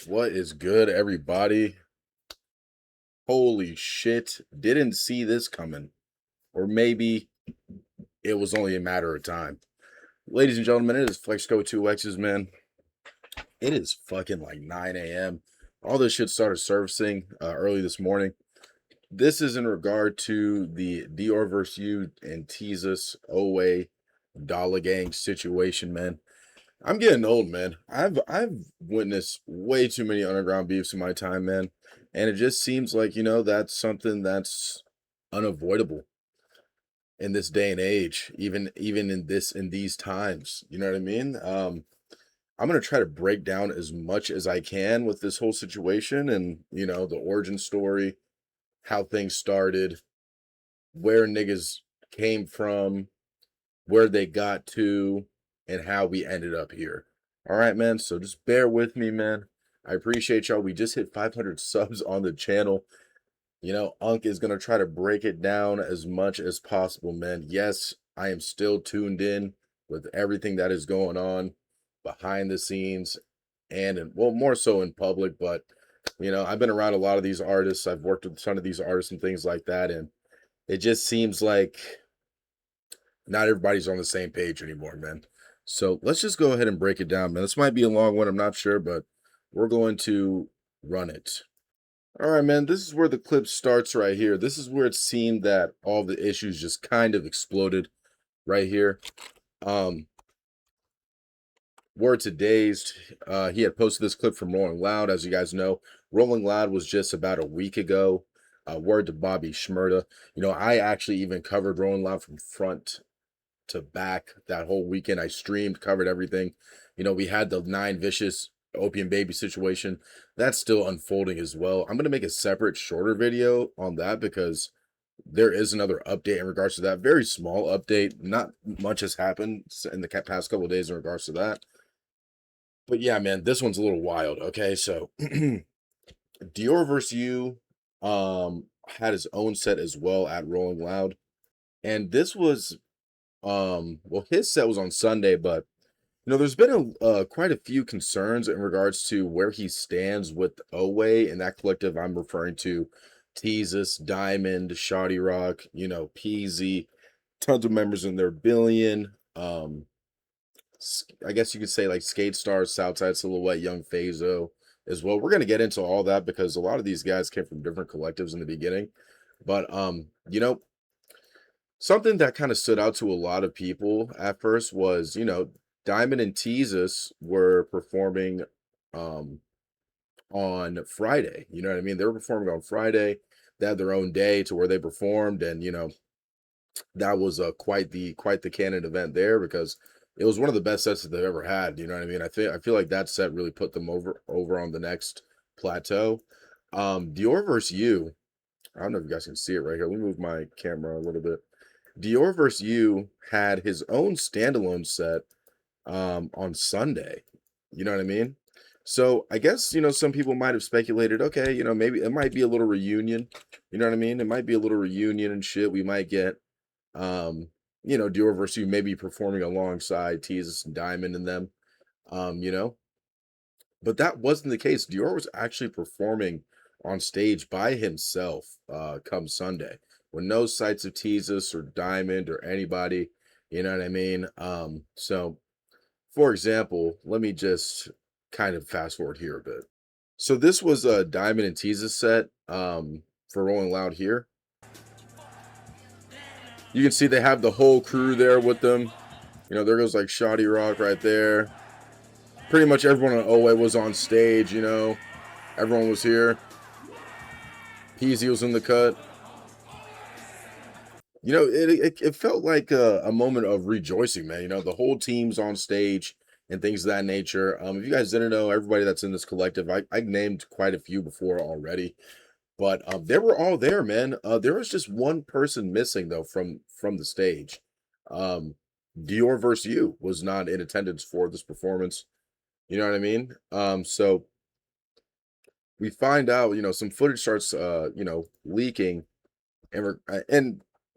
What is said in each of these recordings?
What is good, everybody? Holy shit. Didn't see this coming. Or maybe it was only a matter of time. Ladies and gentlemen, it is Flexxico 2X's, man. It is fucking like 9 a.m. All this shit started surfacing early this morning. This is in regard to the DiorVsYou and Tezzus ØWAY Dollar Gang situation, man. I'm getting old, man. I've witnessed way too many underground beefs in my time, man. And it just seems like, that's something that's unavoidable in this day and age, even in these times. You know what I mean? I'm gonna try to break down as much as I can with this whole situation and, the origin story, how things started, where niggas came from, where they got to, and how we ended up here. All right, man. So just bear with me, man. I appreciate y'all. We just hit 500 subs on the channel. Unc is going to try to break it down as much as possible, man. Yes, I am still tuned in with everything that is going on behind the scenes and well, more so in public. But, I've been around a lot of these artists. I've worked with a ton of these artists and things like that. And it just seems like not everybody's on the same page anymore, man. So let's just go ahead and break it down, man. This might be a long one, I'm not sure, but we're going to run it. All right, man, this is where the clip starts right here. This is where it seemed that all the issues just kind of exploded right here. Word to Dazed, he had posted this clip from Rolling Loud. As you guys know, Rolling Loud was just about a week ago. Word to Bobby Shmurda. I actually even covered Rolling Loud from front to back that whole weekend. I streamed, covered everything. We had the 9 Vicious Opium Baby situation. That's still unfolding as well. I'm going to make a separate, shorter video on that because there is another update in regards to that. Very small update. Not much has happened in the past couple of days in regards to that. But yeah, man, this one's a little wild. Okay, so DiorVsYou had his own set as well at Rolling Loud. And this was well, his set was on Sunday, but there's been quite a few concerns in regards to where he stands with ØWAY and that collective. I'm referring to Tezzus, Diamond, ShawtyRokk, PZ, tons of members in their billion. I guess you could say like Skate Stars, Southsidesilhouettte, Young Phazo as well. We're gonna get into all that because a lot of these guys came from different collectives in the beginning. But something that kind of stood out to a lot of people at first was, Diamond and Tezzus were performing on Friday. You know what I mean? They were performing on Friday. They had their own day to where they performed, and that was quite the canon event there because it was one of the best sets that they've ever had. You know what I mean? I feel like that set really put them over on the next plateau. DiorVsYou, I don't know if you guys can see it right here. Let me move my camera a little bit. DiorVsYou had his own standalone set on Sunday. You know what I mean? So I guess, some people might have speculated, okay, maybe it might be a little reunion. You know what I mean? It might be a little reunion and shit. We might get DiorVsYou maybe performing alongside Tezzus and Diamond and them. But that wasn't the case. Dior was actually performing on stage by himself come Sunday with no sights of Tezzus or Diamond or anybody. You know what I mean? So for example, let me just kind of fast forward here a bit. So this was a Diamond and Tezzus set for Rolling Loud here. You can see they have the whole crew there with them. There goes like ShawtyRokk right there. Pretty much everyone on ØWAY was on stage, Everyone was here. Peasy was in the cut. It felt like a moment of rejoicing, man. The whole team's on stage and things of that nature. If you guys didn't know, everybody that's in this collective, I named quite a few before already. But they were all there, man. There was just one person missing, though, from the stage. DiorVsYou was not in attendance for this performance. You know what I mean? So we find out, some footage starts, leaking in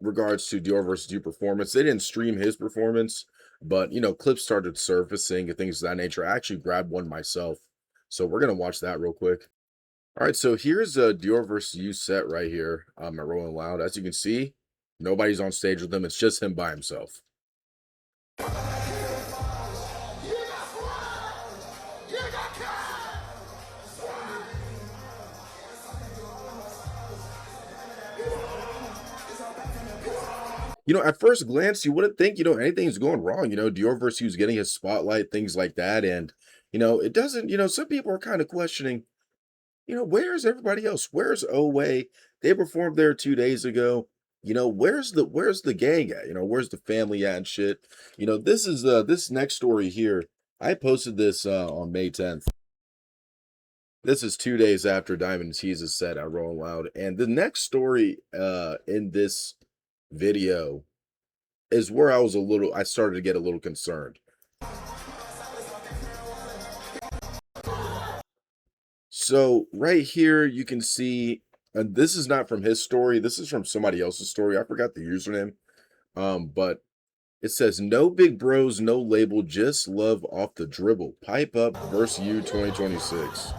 regards to DiorVsYou performance. They didn't stream his performance, but, clips started surfacing and things of that nature. I actually grabbed one myself So we're gonna watch that real quick. All right, so here's a DiorVsYou set right here. At Rolling Loud. As you can see, nobody's on stage with him. It's just him by himself. At first glance, you wouldn't think, anything's going wrong. DiorVsYou's getting his spotlight, things like that. And, it doesn't, some people are kind of questioning, where's everybody else? Where's ØWAY? They performed there 2 days ago. Where's the gang at? Where's the family at and shit? This is this next story here. I posted this on May 10th. This is 2 days after Diamond Tezzus set at Rolling Loud. And the next story in this video is where I started to get a little concerned. So right here, you can see, and this is not from his story. This is from somebody else's story. I forgot the username. But it says, no big bros, no label, just love off the dribble. Pipe up versus you 2026.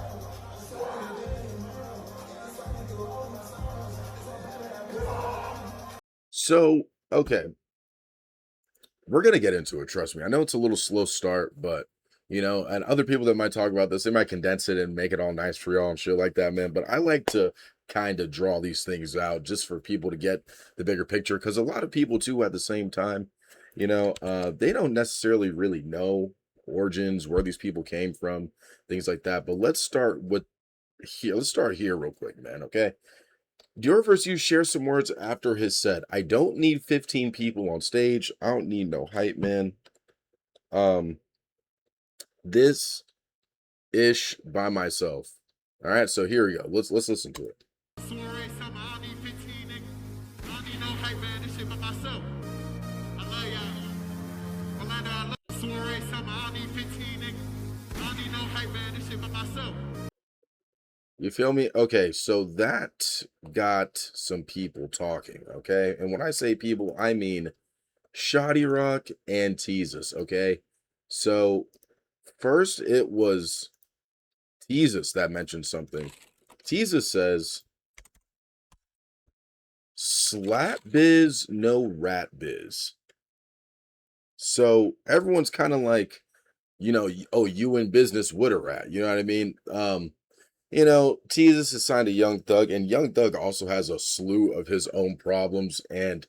So, okay. We're gonna get into it, trust me. I know it's a little slow start, but and other people that might talk about this, they might condense it and make it all nice for y'all and shit like that, man. But I like to kind of draw these things out just for people to get the bigger picture, because a lot of people too at the same time, they don't necessarily really know origins, where these people came from, things like that. But let's start here real quick, man. Okay. DiorVsYou shares some words after his set. I don't need 15 people on stage. I don't need no hype, man. This ish by myself. All right, so here we go. Let's listen to it. You feel me? Okay, so that got some people talking, okay? And when I say people, I mean ShawtyRokk and Tezzus, okay? So first it was Tezzus that mentioned something. Tezzus says, slap biz, no rat biz. So everyone's kind of like, oh, you in business with a rat. You know what I mean? Tezzus has signed a Young Thug, and Young Thug also has a slew of his own problems. And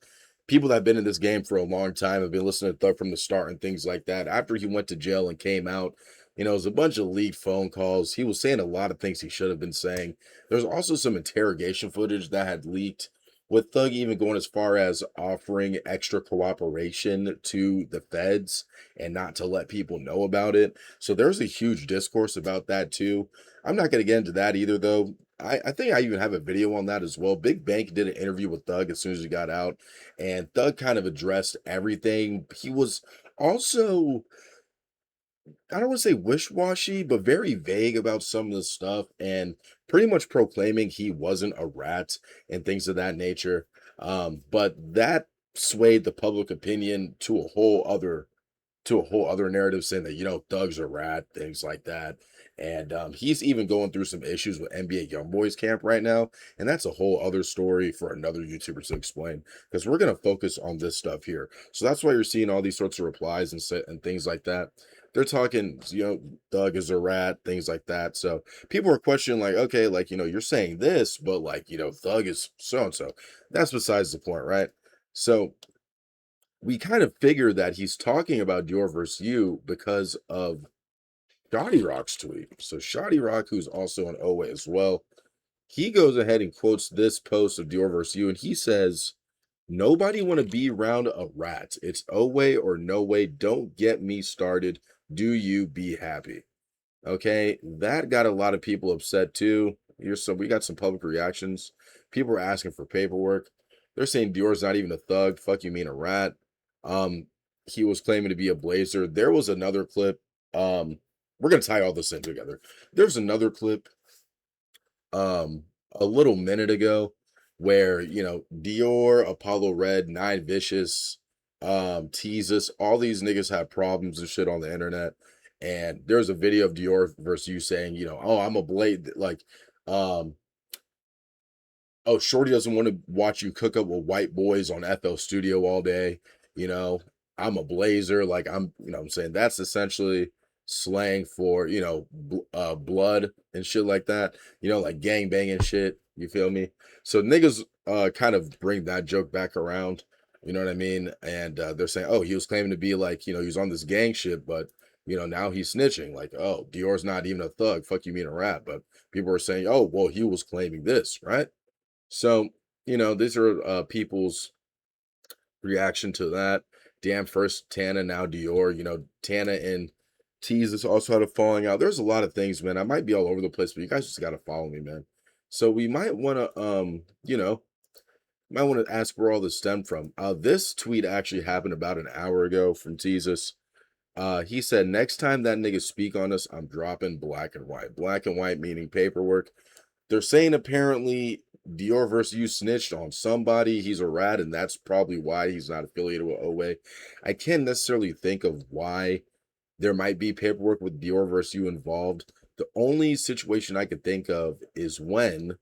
people that have been in this game for a long time have been listening to Thug from the start and things like that. After he went to jail and came out, it was a bunch of leaked phone calls. He was saying a lot of things he should have been saying. There's also some interrogation footage that had leaked, with Thug even going as far as offering extra cooperation to the feds and not to let people know about it. So there's a huge discourse about that too. I'm not going to get into that either, though. I think I even have a video on that as well. Big Bank did an interview with Thug as soon as he got out, and Thug kind of addressed everything. He was also, I don't want to say wish-washy, but very vague about some of the stuff, and pretty much proclaiming he wasn't a rat and things of that nature. But that swayed the public opinion to a whole other narrative, saying that Thug's a rat, things like that. And he's even going through some issues with NBA YoungBoy's camp right now, and that's a whole other story for another YouTuber to explain, because we're going to focus on this stuff here. So that's why you're seeing all these sorts of replies and things like that. They're talking, Thug is a rat, things like that. So people are questioning, like, okay, like, you're saying this, but like, Thug is so and so. That's besides the point, right? So we kind of figure that he's talking about DiorVsYou because of ShawtyRokk's tweet. So ShawtyRokk, who's also an ØWAY as well, he goes ahead and quotes this post of DiorVsYou, and he says, nobody want to be around a rat. It's ØWAY or no way. Don't get me started. Do you be happy? Okay, that got a lot of people upset too. We got some public reactions. People are asking for paperwork. They're saying Dior's not even a thug. Fuck you mean a rat. He was claiming to be a blazer. There was another clip. We're gonna tie all this in together. There's another clip a little minute ago where Dior, Apollo Red, Nine Vicious, Tezzus, all these niggas have problems and shit on the internet, And there's a video of DiorVsYou saying, you know, oh, I'm a blade, like, um, oh, Shorty doesn't want to watch you cook up with white boys on FL Studio all day. You know, I'm a blazer. Like you know what I'm saying? That's essentially slang for, you know, blood and shit like that. You know, like gang banging shit. You feel me? So niggas kind of bring that joke back around. You know what I mean? And they're saying, oh, he was claiming to be like, you know, he was on this gang shit, but you know, now he's snitching. Like, oh, Dior's not even a thug. Fuck you mean a rap. But people are saying, oh, well, he was claiming this, right? So, you know, these are people's reaction to that. Damn, first Tana, now Dior. You know, Tana and Tezzus also had a falling out. There's a lot of things, man. I might be all over the place, but you guys just gotta follow me, man. So we might want to, you know, might want to ask where all this stemmed from. This tweet actually happened about an hour ago from Tezzus. He said, next time that nigga speak on us, I'm dropping black and white. Black and white meaning paperwork. They're saying apparently DiorVsYou snitched on somebody. He's a rat, and that's probably why he's not affiliated with ØWAY. I can't necessarily think of why there might be paperwork with DiorVsYou involved. The only situation I could think of is when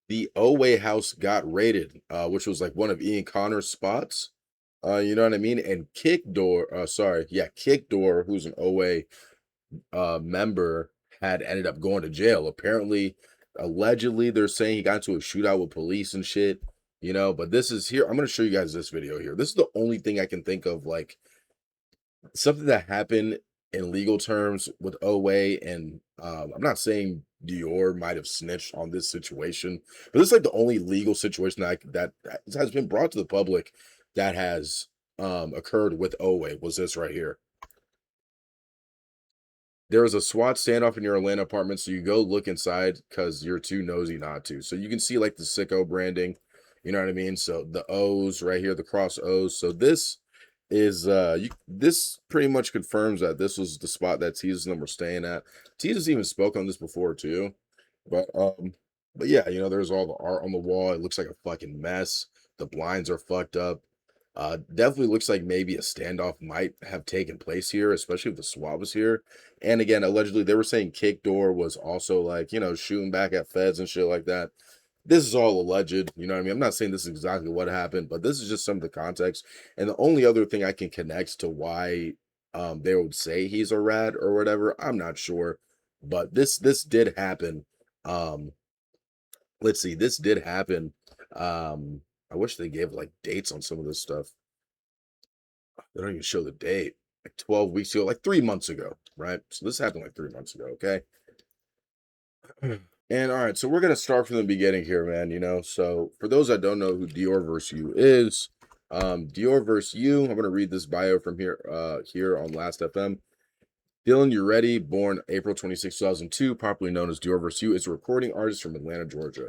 the ØWAY house got raided, which was like one of Ian Connor's spots. You know what I mean? And KickDoor, who's an ØWAY member, had ended up going to jail. Apparently, allegedly, they're saying he got into a shootout with police and shit, you know. But this is here. I'm going to show you guys this video here. This is the only thing I can think of, like something that happened in legal terms with ØWAY. And I'm not saying Dior might have snitched on this situation, but this is like the only legal situation that has been brought to the public that has occurred with ØWAY was this right here. There was a SWAT standoff in your Atlanta apartment, so you go look inside because you're too nosy not to. So you can see like the sicko branding, you know what I mean? So the O's right here, the cross O's. So this is this pretty much confirms that this was the spot that Tezzus and them were staying at. Tezzus even spoke on this before too. But yeah, you know, there's all the art on the wall. It looks like a fucking mess. The blinds are fucked up. Definitely looks like maybe a standoff might have taken place here, especially if the SWAT was here. And again, allegedly, they were saying KickDoor was also like, you know, shooting back at feds and shit like that. This is all alleged, you know what I mean? I'm not saying this is exactly what happened, but this is just some of the context. And the only other thing I can connect to why they would say he's a rat or whatever, I'm not sure. But this did happen. Um, let's see, this did happen. I wish they gave like dates on some of this stuff. They don't even show the date. Like 12 weeks ago, like 3 months ago, right? So this happened like 3 months ago, okay? And all right, so we're gonna start from the beginning here, man. You know, so for those that don't know who DiorVsYou is, DiorVsYou, I'm gonna read this bio from here on Last FM. Dylan Yuri, born April 26, 2002, popularly known as DiorVsYou, is a recording artist from Atlanta, Georgia.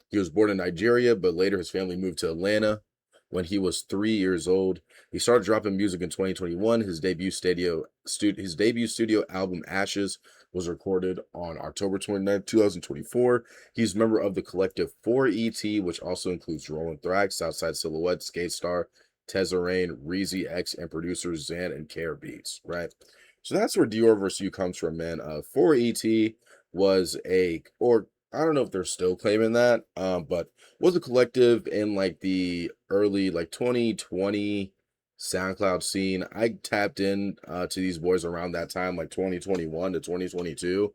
He was born in Nigeria, but later his family moved to Atlanta when he was 3 years old. He started dropping music in 2021. His debut studio album Ashes was recorded on October 29, 2024. He's a member of the collective 4ET, which also includes Rollin, Thrax, SouthsideSilhouettte, Skate Star, Tezza Reezy X, and producers Zan and Care Beats, right? So that's where DiorVsYou comes from, man. 4ET was or I don't know if they're still claiming that, but was a collective in like the early like 2020 SoundCloud scene. I tapped in to these boys around that time, like 2021 to 2022.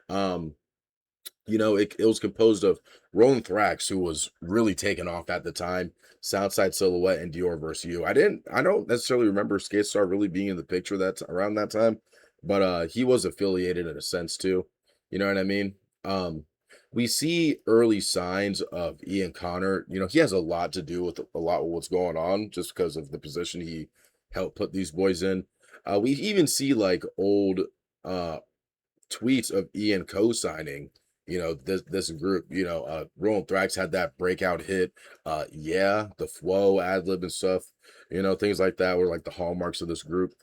You know, it was composed of Rollin Thrax, who was really taken off at the time, SouthsideSilhouettte, and DiorVsYou. I don't necessarily remember Skate Star really being in the picture that's around that time, but he was affiliated in a sense too. You know what I mean? We see early signs of Ian Connor. You know, he has a lot to do with a lot of what's going on just because of the position he helped put these boys in. We even see like old tweets of Ian co-signing, you know, this group. You know, Rollin Thrax had that breakout hit, yeah, the flow, ad lib and stuff, you know, things like that were like the hallmarks of this group.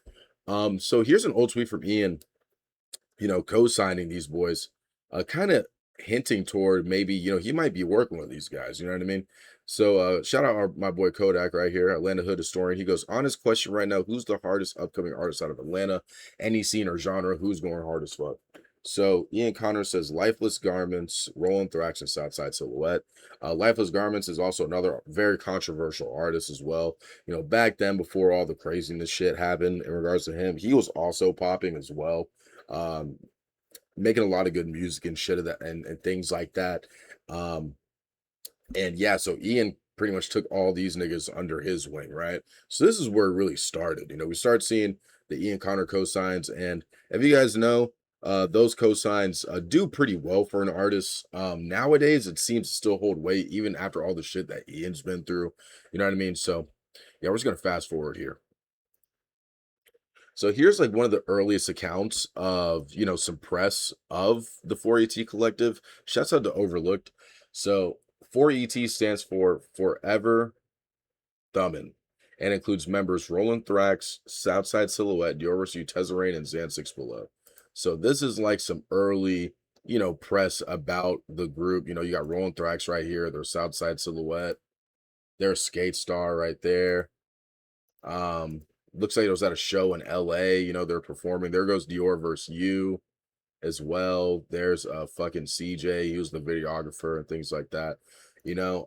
So here's an old tweet from Ian, you know, co-signing these boys. Kind of hinting toward maybe, you know, he might be working with these guys, you know what I mean? So shout out my boy Kodak right here, Atlanta Hood historian. He goes, honest question right now, who's the hardest upcoming artist out of Atlanta? Any scene or genre, who's going hard as fuck? So Ian Connor says Lifeless Garments, Rollin, Thrax, and Southside Silhouette. Lifeless Garments is also another very controversial artist as well. You know, back then, before all the craziness shit happened in regards to him, he was also popping as well. Making a lot of good music and shit of that and things like that. And yeah, so Ian pretty much took all these niggas under his wing, right? So this is where it really started. You know, we start seeing the Ian Connor cosigns, and if you guys know, those cosigns do pretty well for an artist. Nowadays, it seems to still hold weight even after all the shit that Ian's been through. You know what I mean? So yeah, we're just gonna fast forward here. So here's like one of the earliest accounts of, you know, some press of the 4ET collective. Shouts out to Overlooked. So 4ET stands for Forever Thummin' and includes members Rollin, Thrax, Southside Silhouette, DiorVsYou, Tezzerain, and Zan 6 Below. So this is like some early, you know, press about the group. You know, you got Rollin Thrax right here. There's Southside Silhouette. There's Skate Star right there. Looks like it was at a show in LA, you know, they're performing. There goes DiorVsYou as well. There's fucking CJ, he was the videographer and things like that. You know,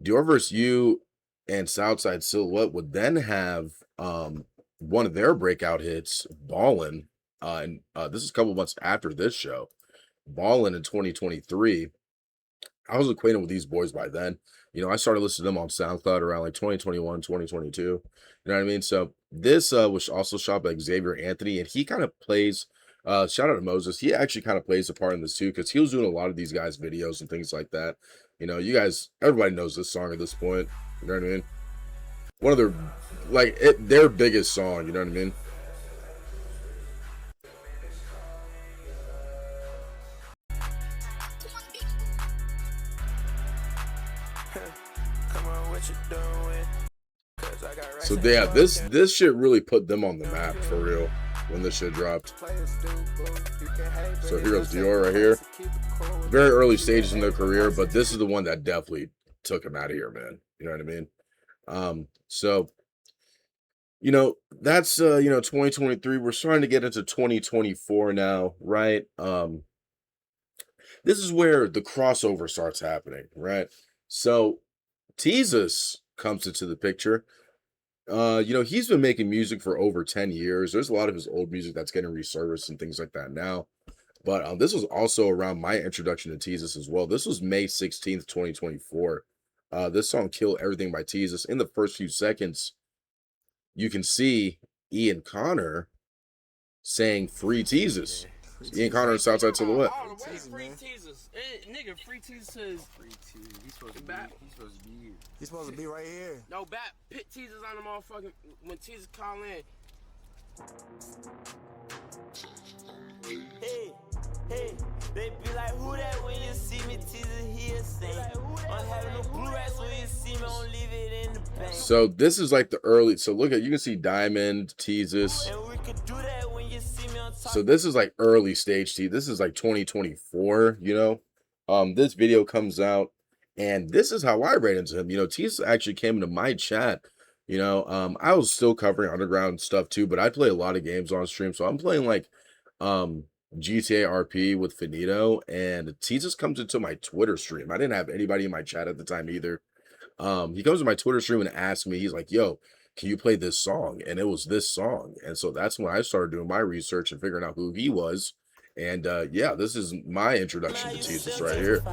DiorVsYou and Southside Silhouette would then have one of their breakout hits, Ballin', and this is a couple months after this show. Ballin' in 2023. I was acquainted with these boys by then. You know, I started listening to them on SoundCloud around like 2021, 2022. You know what I mean? So this was also shot by Xavier Anthony, and he kind of plays, shout out to Moses. He actually kind of plays a part in this too, because he was doing a lot of these guys' videos and things like that. You know, you guys, everybody knows this song at this point. You know what I mean? One of their, like, their biggest song, you know what I mean? So yeah, this shit really put them on the map for real when this shit dropped. So here goes Dior right here. Very early stages in their career, but this is the one that definitely took him out of here, man. You know what I mean? So you know, that's you know, 2023. We're starting to get into 2024 now, right? This is where the crossover starts happening, right? So Tezzus comes into the picture. You know, he's been making music for over 10 years. There's a lot of his old music that's getting resurfaced and things like that now. But this was also around my introduction to Tezzus as well. This was May 16th, 2024. This song Kill Everything by Tezzus. In the first few seconds, you can see Ian Connor saying free Tezzus. Ian Connor and Southside Silhouette. Free Tezzus. Nigga, free Tezzus is free Tezzus. He's supposed to be here. He's supposed to be right here. No, pit Tezzus on the motherfucking when Tezzus call in. Hey, they be like, who that when you see me, Tezzus here saying, I'm having no blue rats when you see me, don't leave it in the bank. So this is like the early, so look at, you can see Diamond, Tezzus. And we could do that when you see me on top. So this is like early stage T. This is like 2024, you know. This video comes out, and this is how I ran into him. You know, Tezzus actually came into my chat. You know, I was still covering underground stuff too, but I play a lot of games on stream. So I'm playing like GTA RP with Finito, and Tezzus comes into my Twitter stream. I didn't have anybody in my chat at the time either. He comes to my Twitter stream and asks me, he's like, yo, can you play this song? And it was this song. And so that's when I started doing my research and figuring out who he was. And yeah, this is my introduction to Tezzus right here.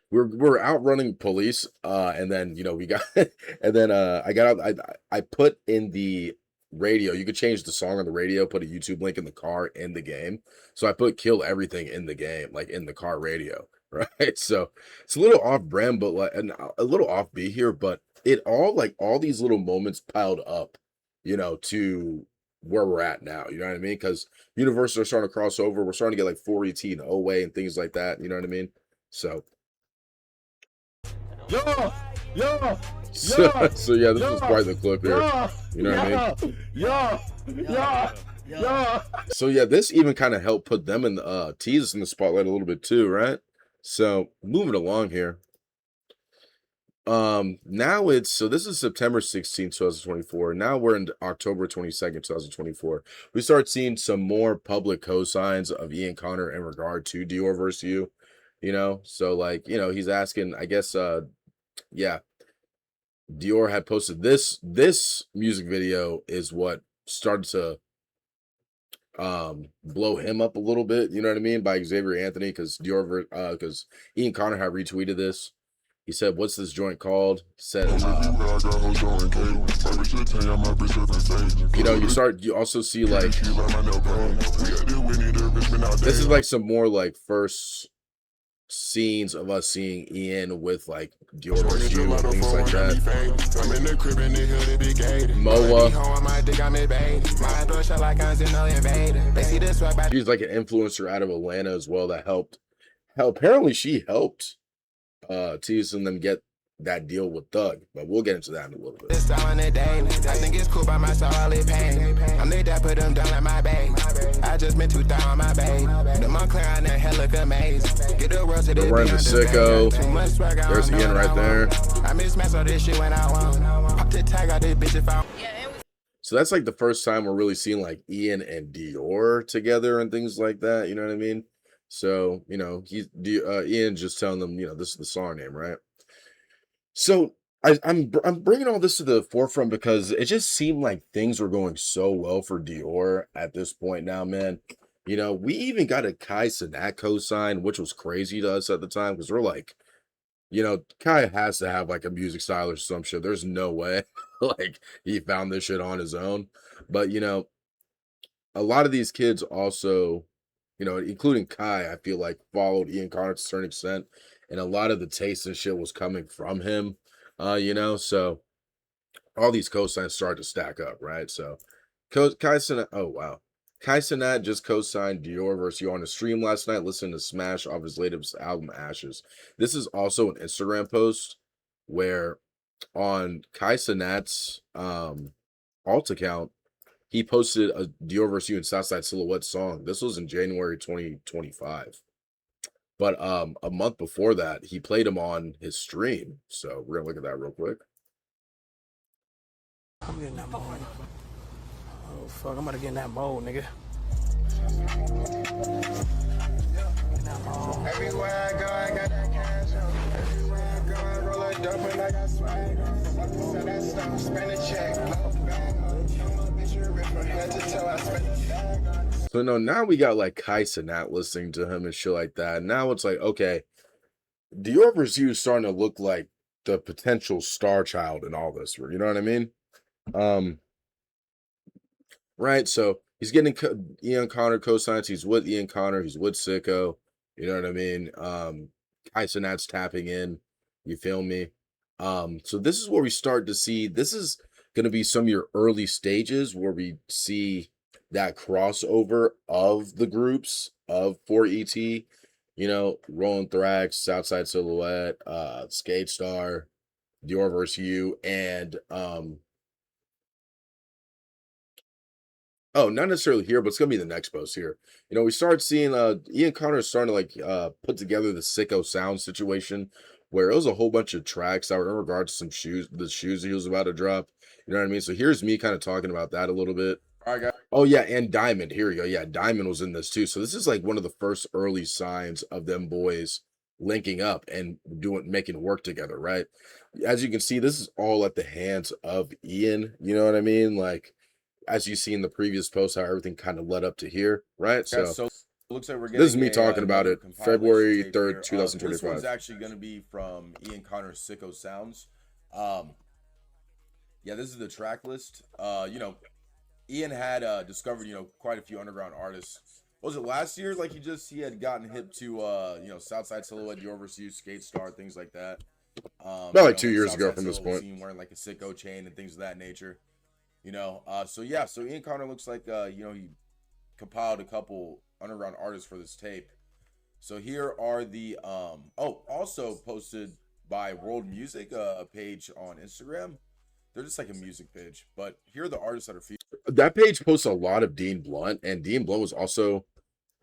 We're outrunning police, and then, you know, we got and then I got out, I put in the radio, you could change the song on the radio, put a YouTube link in the car in the game. So I put Kill Everything in the game, like in the car radio, right? So it's a little off brand, but like a little offbeat here, but it all, like, all these little moments piled up, you know, to where we're at now, you know what I mean? Because universes are starting to cross over. We're starting to get like 4ET and ØWAY and things like that, you know what I mean? So So yeah, this is quite the clip here. You know what I mean? Yeah. So yeah, this even kind of helped put them in the Tezzus in the spotlight a little bit too, right? So moving along here. Now it's so this is September 16th, 2024. Now we're in October 22nd, 2024. We start seeing some more public cosigns of Ian Connor in regard to DiorVsYou, you know. So like, you know, he's asking, I guess yeah, Dior had posted this music video is what started to blow him up a little bit, you know what I mean, by Xavier Anthony, because because Ian Connor had retweeted this. He said, "What's this joint called?" He said, you know, you also see like this is like some more like first scenes of us seeing Ian with like DiorVsYou and things like that. Moa. She's like an influencer out of Atlanta as well that helped. Apparently she helped Tezzus and them get that deal with Thug, but we'll get into that in a little bit. I think it's cool by my solid pain. I'm the that put them down like my bag. I just been 2,000 on my bag. The Montclair on that hell look amazing. Get the world to the We're in the Sicko. There's Ian right there. I mismatch all this shit when I want. Pop the tag out this bitch if I. So that's like the first time we're really seeing like Ian and Dior together and things like that. You know what I mean? So, you know, Ian just telling them, you know, this is the song name, right? So I'm bringing all this to the forefront because it just seemed like things were going so well for Dior at this point now, man. You know, we even got a Kai Cenat cosign, which was crazy to us at the time because we're like, you know, Kai has to have like a music style or some shit. There's no way like he found this shit on his own. But, you know, a lot of these kids also, you know, including Kai, I feel like followed Ian Connor to a certain extent. And a lot of the taste and shit was coming from him, you know, so all these cosigns started to stack up, right? So Kai Cenat, oh wow. Kai Cenat just co-signed DiorVsYou on a stream last night, listening to Smash off his latest album, Ashes. This is also an Instagram post where on Kai Cenat's alt account, he posted a DiorVsYou and Southsidesilhouettte song. This was in January 2025. But a month before that, he played him on his stream. So we're gonna look at that real quick. I'm getting that mold. Oh fuck, I'm about to get in that mold, nigga. Everywhere I go, I got that cash. Everywhere I go, I roll a dope and I got swag. So that stuff, spend a check. So no, now we got like Kai Cenat listening to him and shit like that. Now it's like, okay, DiorVsYou is starting to look like the potential star child in all this. You know what I mean? Right. So he's getting Ian Connor cosigns. He's with Ian Connor. He's with Sicko. You know what I mean? Kai Cenat's tapping in. You feel me? So this is where we start to see. This is going to be some of your early stages where we see that crossover of the groups of 4ET, you know, Rollin, Thrax, Southsidesilhouettte, Skate Star, DiorVsYou, and oh, not necessarily here, but it's gonna be the next post here. You know, we start seeing Ian Connor starting to like put together the Sicko sound situation where it was a whole bunch of tracks that were in regard to some shoes, the shoes he was about to drop. You know what I mean? So here's me kind of talking about that a little bit. All right, guys. Oh yeah, and Diamond. Here we go. Yeah, Diamond was in this too. So this is like one of the first early signs of them boys linking up and making work together, right? As you can see, this is all at the hands of Ian. You know what I mean? Like, as you see in the previous post, how everything kind of led up to here, right? Yeah, so it looks like we're getting this is me talking about it, February 3rd, 2025. This one's actually going to be from Ian Connor's Sicko Sounds. Yeah, this is the track list. You know, Ian had discovered, you know, quite a few underground artists. What was it last year? Like he had gotten hip to you know, Southsidesilhouettte, DiorVsYou, Skate Star, things like that. About like 2 years ago from this point. Seen wearing like a Sicko chain and things of that nature. You know, so yeah, so Ian Connor looks like you know, he compiled a couple underground artists for this tape. So here are the oh, also posted by World Music, a page on Instagram. They're just like a music page, but here are the artists that are featured. that page posts a lot of Dean Blunt, and Dean Blunt was also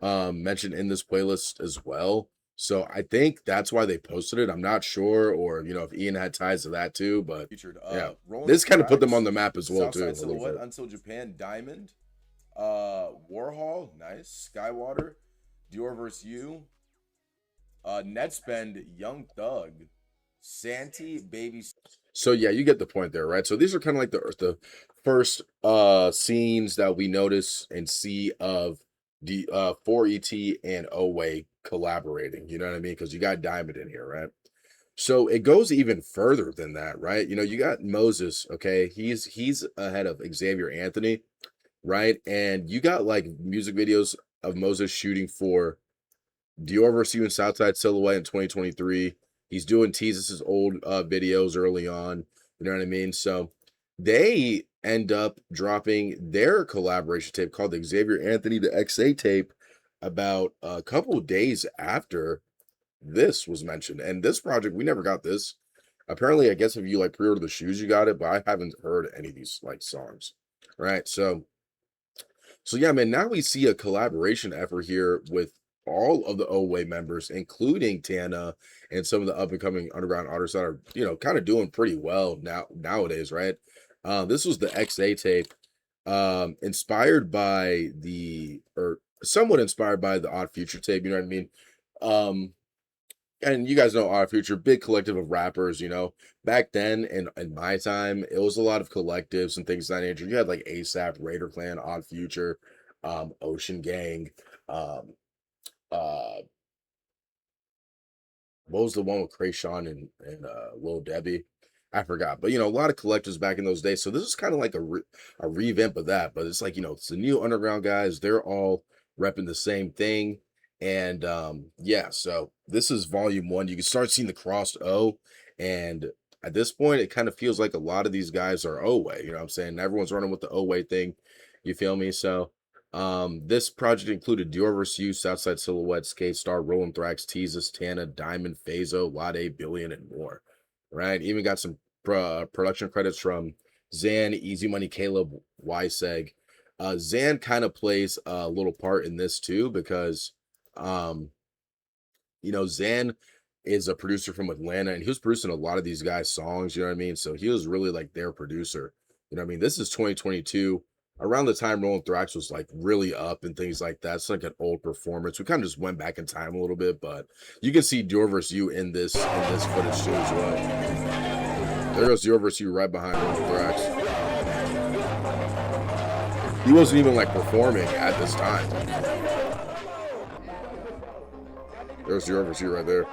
mentioned in this playlist as well. So I think that's why they posted it. I'm not sure, or you know, if Ian had ties to that too, but Featured yeah, Rollin, this kind of put them Thrax, on the map as well too. Southside A little Silhouette, bit. Until Japan, Diamond, Warhol, nice, Skywater, DiorVsYou, Netspend, Young Thug, Santee, Baby. So yeah, you get the point there, right? So these are kind of like the first scenes that we notice and see of the 4ET and ØWAY collaborating. You know what I mean? Because you got Diamond in here, right? So it goes even further than that, right? You know, you got Moses, okay? He's ahead of Xavier Anthony, right? And you got like music videos of Moses shooting for DiorVsYou and Southside Silhouette in 2023. He's doing Tezzus' old videos early on. You know what I mean? So they end up dropping their collaboration tape called the Xavier Anthony the XA tape about a couple of days after this was mentioned. And this project, we never got this. Apparently, I guess if you like pre-order the shoes, you got it, but I haven't heard any of these like songs. Right. So yeah, man, now we see a collaboration effort here with all of the ØWAY members, including Tana and some of the up and coming underground artists that are, you know, kind of doing pretty well nowadays, right? This was the XA tape, inspired by or somewhat inspired by the Odd Future tape, you know what I mean? And you guys know Odd Future, big collective of rappers, you know. Back then, in my time, it was a lot of collectives and things of that nature. You had like ASAP, Raider Clan, Odd Future, Ocean Gang, uh, what was the one with Krayshawn and Lil Debbie? I forgot, but you know, a lot of collectives back in those days. So this is kind of like a revamp of that, but it's like, you know, it's the new underground guys. They're all repping the same thing. And yeah, so this is volume 1. You can start seeing the crossed O, and at this point, it kind of feels like a lot of these guys are ØWAY. You know what I'm saying? Everyone's running with the ØWAY thing. You feel me? So this project included DiorVsYou, Southside Silhouette, Skate Star, Rollin, Thrax, Tezzus, Tana, Diamond, Phaso, Lade, Billion, and more. Right? Even got some production credits from Zan, Easy Money, Caleb, Yseg. Zan kind of plays a little part in this too, because you know, Zan is a producer from Atlanta, and he was producing a lot of these guys' songs, you know what I mean? So he was really like their producer. You know what I mean? This is 2022, around the time Rollin Thrax was like really up and things like that. It's like an old performance. We kind of just went back in time a little bit, but you can see DiorVsYou in this footage too as well. There goes DiorVsYou right behind Rollin Thrax. He wasn't even like performing at this time. There's DiorVsYou right there.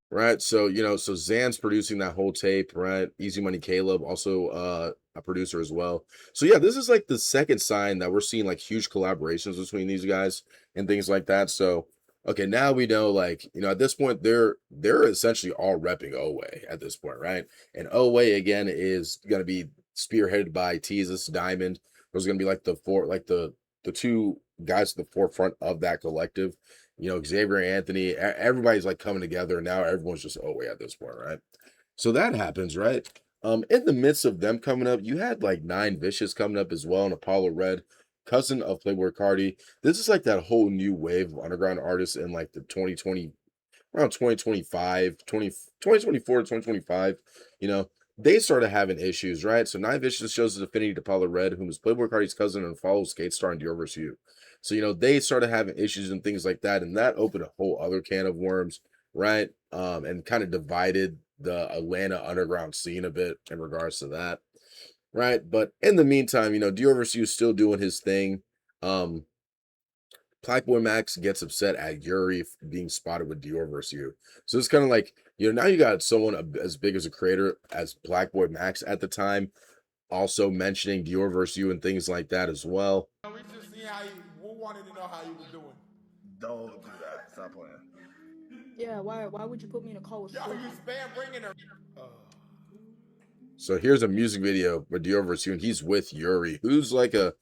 Right, so you know, so Zan's producing that whole tape, right? Easy Money Caleb, also a producer as well. So yeah, this is like the second sign that we're seeing like huge collaborations between these guys and things like that. So okay, now we know, like, you know, at this point they're essentially all repping ØWAY at this point, right? And ØWAY again is gonna be spearheaded by Tezzus, Diamond. Those are gonna be like the two guys at the forefront of that collective. You know, Xavier Anthony, everybody's like coming together, and now everyone's just ØWAY at this point, right? So that happens, right? In the midst of them coming up, you had like Nine Vicious coming up as well, and Apollo Red, cousin of Playboi Carti. This is like that whole new wave of underground artists in like the 2020, around 2025, 2024 to 2025, you know, they started having issues, right? So Nine Vicious shows his affinity to Apollo Red, whom is Playboi Carti's cousin and follows Skate Star and DiorVsYou. So, you know, they started having issues and things like that, and that opened a whole other can of worms, right? And kind of divided the Atlanta underground scene a bit in regards to that, right? But in the meantime, you know, DiorVsYou is still doing his thing. Plaqueboymax gets upset at Yuri being spotted with DiorVsYou. So it's kind of like, you know, now you got someone as big as a creator as Plaqueboymax at the time, also mentioning DiorVsYou and things like that as well. We just see how we wanted to know how you was doing. Don't do that. Stop playing. Yeah, why would you put me in a call with Yo, Slim? you spam bringing her. So here's a music video with DiorVsYou, and he's with Yuri, who's like a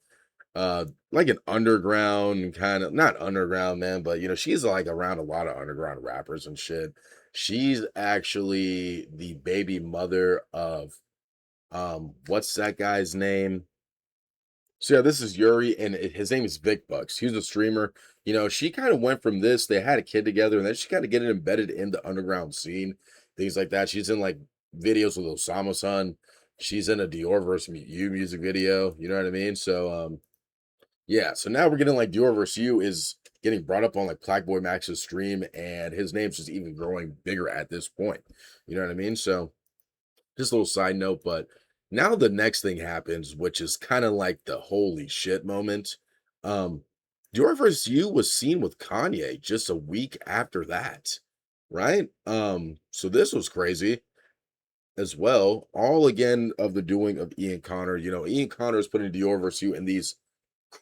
like an underground kind of, not underground, man, but you know, she's like around a lot of underground rappers and shit. She's actually the baby mother of what's that guy's name? So yeah, this is Yuri, and his name is Vic Bucks. He's a streamer. You know, she kind of went from this. They had a kid together, and then she kind of get embedded in the underground scene, things like that. She's in like videos with Osama Sun. She's in a DiorVsYou music video. You know what I mean? So yeah. So now we're getting like DiorVsYou is getting brought up on like Plaqueboymax's stream, and his name's just even growing bigger at this point. You know what I mean? So just a little side note, but now the next thing happens, which is kind of like the holy shit moment. Um, DiorVsYou was seen with Kanye just a week after that, right? So this was crazy as well. All again of the doing of Ian Connor. You know, Ian Connor is putting DiorVsYou in these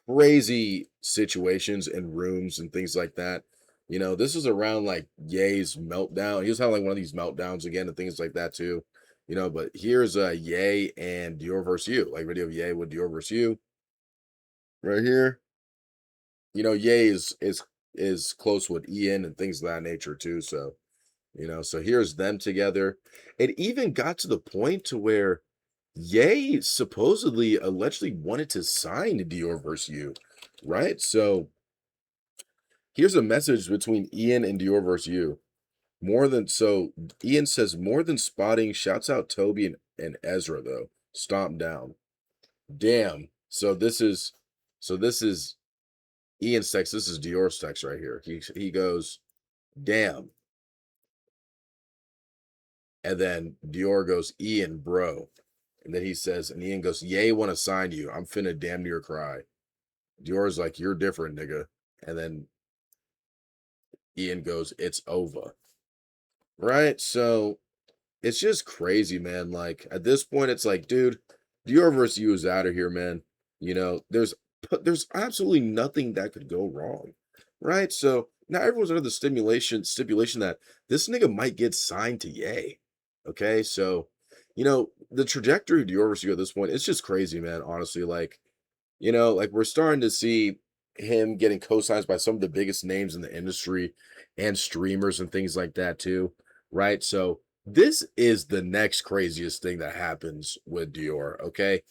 crazy situations and rooms and things like that. You know, this is around like Ye's meltdown. He was having like one of these meltdowns again and things like that too. You know, but here's Ye and DiorVsYou, like video of Ye with DiorVsYou right here. You know, Ye is close with Ian and things of that nature too. So, you know, so here's them together. It even got to the point to where Ye supposedly allegedly wanted to sign DiorVsYou, right? So here's a message between Ian and DiorVsYou. Ian says more than spotting, shouts out Toby and Ezra though. Stomp down. Damn. So this is Ian's text. This is Dior's text right here. He goes, damn. And then Dior goes, Ian, bro. And then he says, and Ian goes, Ye wanna sign you. I'm finna damn near cry. Dior's like, you're different, nigga. And then Ian goes, it's over. Right? So it's just crazy, man. Like at this point, it's like, dude, DiorVsYou is out of here, man. You know, there's absolutely nothing that could go wrong. Right? So now everyone's under the stipulation that this nigga might get signed to Ye. Okay, so you know, the trajectory of DiorVsYou at this point, it's just crazy, man. Honestly, like, you know, like we're starting to see him getting co-signs by some of the biggest names in the industry and streamers and things like that too, right? So this is the next craziest thing that happens with Dior. Okay,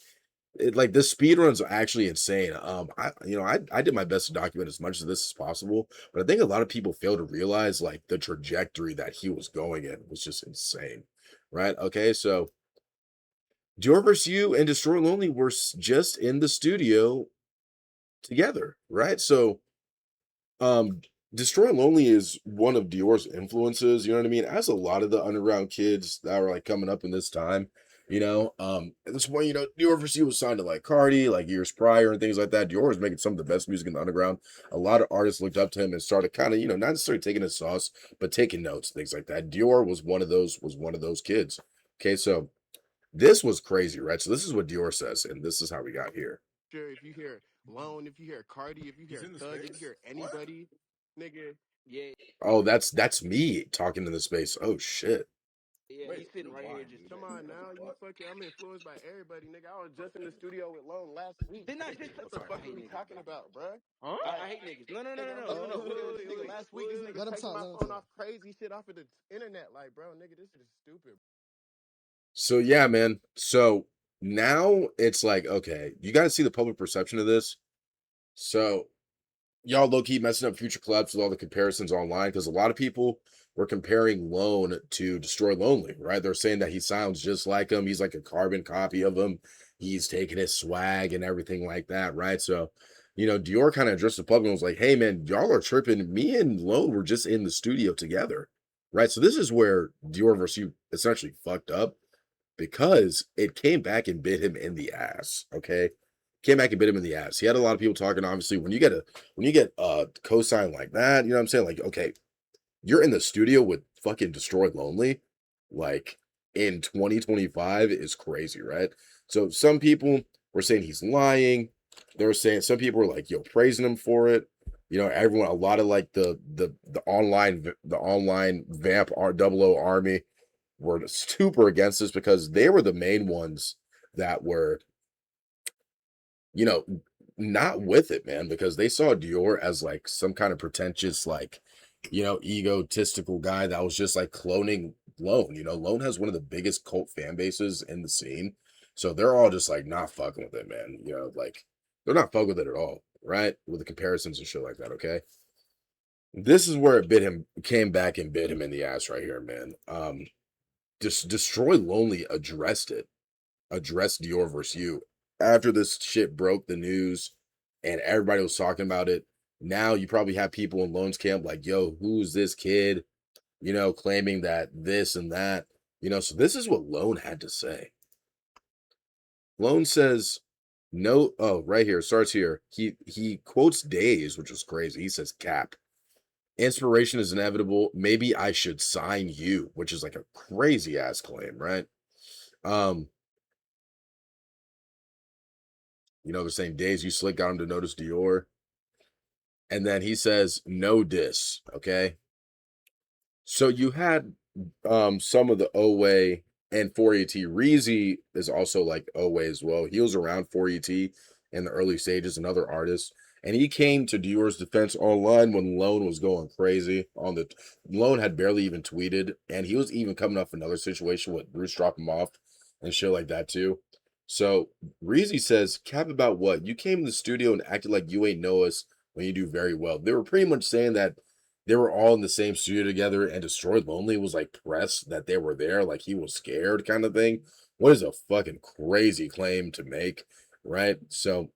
like the speed runs are actually insane. I did my best to document as much of this as possible, but I think a lot of people fail to realize like the trajectory that he was going in was just insane, right? Okay, so DiorVsYou and Destroy Lonely were just in the studio together, right? So, Destroy Lonely is one of Dior's influences, you know what I mean? As a lot of the underground kids that were like coming up in this time, you know, at this point, you know, DiorVsYou was signed to like Carti, like years prior and things like that. Dior was making some of the best music in the underground. A lot of artists looked up to him and started kind of, you know, not necessarily taking his sauce, but taking notes, things like that. Dior was one of those kids. Okay, so this was crazy, right? So this is what Dior says, and this is how we got here. Sure, if you hear Lone, if you hear Cardi, if you hear Thug, if you hear anybody, nigga, yeah, Oh, that's me talking in the space. Oh shit. yeah, he's sitting right here just come on now. You fucking, I'm influenced by everybody, nigga. I was just in the studio with Lone last week. Didn't I just? What the fuck are we talking about, bruh? Huh? I hate niggas. No. This nigga last week, this nigga taking my phone off crazy shit off of the internet. Like, bro, nigga, this is stupid. So yeah, man. So now it's like, okay, you got to see the public perception of this. So y'all low key messing up future collabs with all the comparisons online because a lot of people were comparing Lone to Destroy Lonely, right? They're saying that he sounds just like him. He's like a carbon copy of him. He's taking his swag and everything like that, right? So, you know, Dior kind of addressed the public and was like, hey, man, y'all are tripping. Me and Lone were just in the studio together, right? So this is where DiorVsYou essentially fucked up because it came back and bit him in the ass, okay? Came back and bit him in the ass. He had a lot of people talking. Obviously, when you get a cosign like that, you know what I'm saying? Like, okay, you're in the studio with fucking Destroy Lonely, like in 2025 is crazy, right? So some people were saying he's lying. They were saying some people were like, yo, praising him for it. You know, everyone, a lot of like the online vamp R00 army were super against this because they were the main ones that were, you know, not with it, man, because they saw Dior as like some kind of pretentious, like, you know, egotistical guy that was just like cloning Lone. You know, Lone has one of the biggest cult fan bases in the scene. So they're all just like not fucking with it, man. You know, like they're not fucking with it at all, right? With the comparisons and shit like that, okay? This is where came back and bit him in the ass right here, man. Destroy Lonely addressed DiorVsYou after this shit broke the news and everybody was talking about it. Now you probably have people in Lone's camp like, yo, who's this kid? You know, claiming that this and that. You know, so this is what Lone had to say. Lone says, no, oh, right here, starts here. He quotes Days, which was crazy. He says, cap. Inspiration is inevitable. Maybe I should sign you, which is like a crazy ass claim, right? You know, they're saying Days, you slick, got him to notice Dior. And then he says, no diss, okay? So you had some of the ØWAY and 4ET. Reezy is also like ØWAY as well. He was around 4ET in the early stages, another artist. And he came to Dior's defense online when Lone was going crazy. Lone had barely even tweeted, and he was even coming up another situation with Bruce drop him off and shit like that too. So Reezy says, cap about what? You came in the studio and acted like you ain't know us when you do very well. They were pretty much saying that they were all in the same studio together, and Destroyed Lonely was like pressed that they were there, like he was scared kind of thing. What is a fucking crazy claim to make, right? So